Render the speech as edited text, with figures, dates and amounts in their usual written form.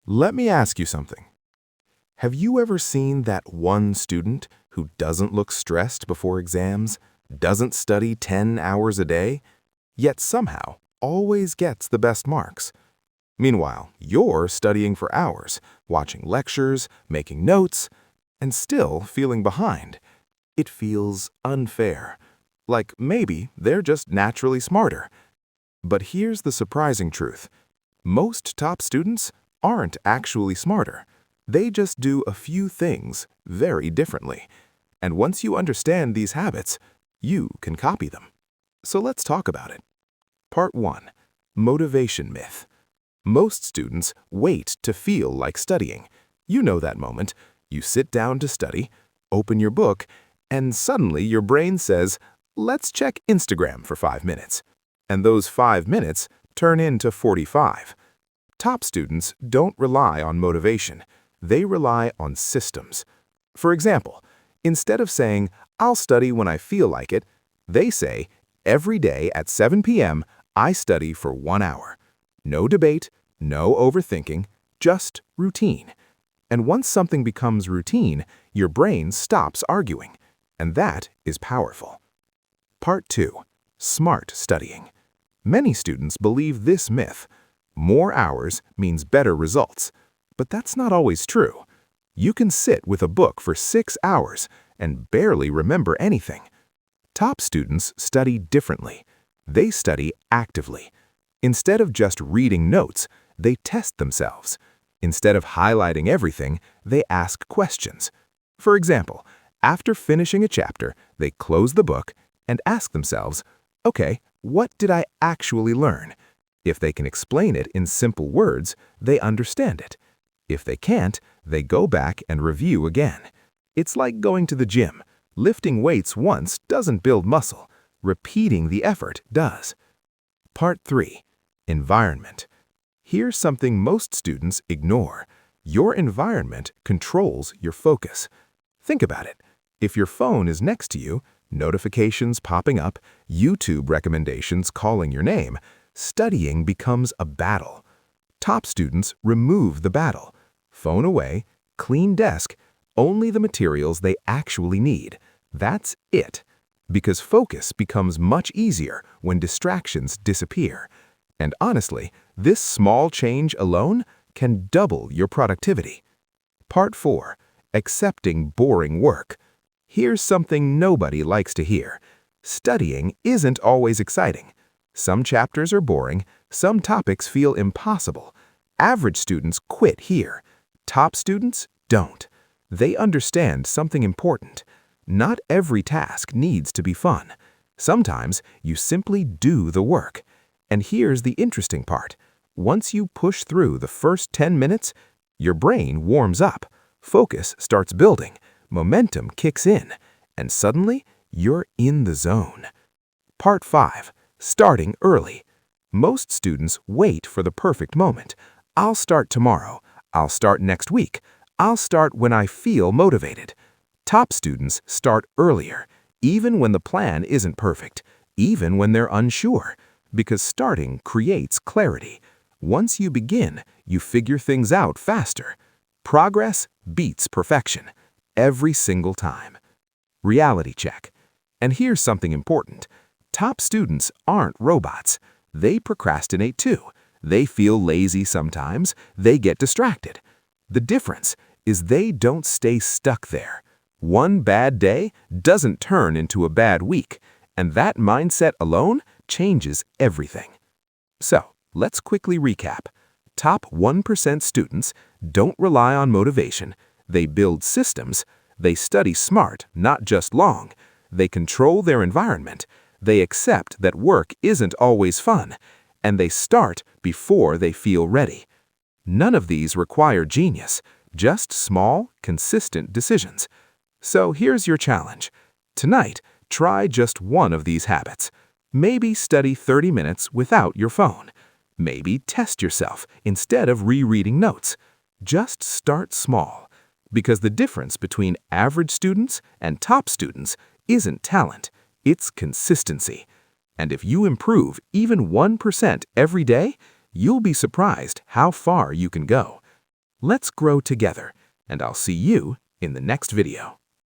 Let me ask you something. Have you ever seen that one student who doesn't look stressed before exams, doesn't study 10 hours a day, yet somehow always gets the best marks? Meanwhile, you're studying for hours, watching lectures, making notes, and still feeling behind. It feels unfair. Like maybe they're just naturally smarter. But here's the surprising truth. Most top students aren't actually smarter. They just do a few things very differently. And once you understand these habits, you can copy them. So let's talk about it. Part 1. Motivation myth. Most students wait to feel like studying. You know that moment. You sit down to study, open your book, and suddenly your brain says, let's check Instagram for 5 minutes. And those 5 minutes turn into 45. Top students don't rely on motivation. They rely on systems. For example, instead of saying, I'll study when I feel like it, they say, every day at 7 p.m., I study for 1 hour. No debate, no overthinking, just routine. And once something becomes routine, your brain stops arguing. And that is powerful. Part 2. Smart studying. Many students believe this myth. More hours means better results. But that's not always true. You can sit with a book for 6 hours and barely remember anything. Top students study differently. They study actively. Instead of just reading notes, they test themselves. Instead of highlighting everything, they ask questions. For example, after finishing a chapter, they close the book and ask themselves, okay, what did I actually learn? If they can explain it in simple words, they understand it. If they can't, they go back and review again. It's like going to the gym. Lifting weights once doesn't build muscle. Repeating the effort does. Part 3. Environment. Here's something most students ignore. Your environment controls your focus. Think about it. If your phone is next to you, notifications popping up, YouTube recommendations calling your name, studying becomes a battle. Top students remove the battle. Phone away, clean desk, only the materials they actually need. That's it. Because focus becomes much easier when distractions disappear. And honestly, this small change alone can double your productivity. Part 4. Accepting boring work. Here's something nobody likes to hear. Studying isn't always exciting. Some chapters are boring, some topics feel impossible. Average students quit here. Top students don't. They understand something important. Not every task needs to be fun. Sometimes you simply do the work. And here's the interesting part. Once you push through the first 10 minutes, your brain warms up, focus starts building, momentum kicks in, and suddenly you're in the zone. Part 5. Starting early. Most students wait for the perfect moment. I'll start tomorrow. I'll start next week. I'll start when I feel motivated. Top students start earlier, even when the plan isn't perfect, even when they're unsure, because starting creates clarity. Once you begin, you figure things out faster. Progress beats perfection, every single time. Reality check. And here's something important. Top students aren't robots. They procrastinate too. They feel lazy sometimes. They get distracted. The difference is they don't stay stuck there. One bad day doesn't turn into a bad week, and that mindset alone changes everything. So, let's quickly recap. Top 1% students don't rely on motivation. They build systems. They study smart, not just long. They control their environment. They accept that work isn't always fun. And they start before they feel ready. None of these require genius, just small, consistent decisions. So here's your challenge. Tonight, try just one of these habits. Maybe study 30 minutes without your phone. Maybe test yourself instead of rereading notes. Just start small, because the difference between average students and top students isn't talent, it's consistency. And if you improve even 1% every day, you'll be surprised how far you can go. Let's grow together, and I'll see you in the next video.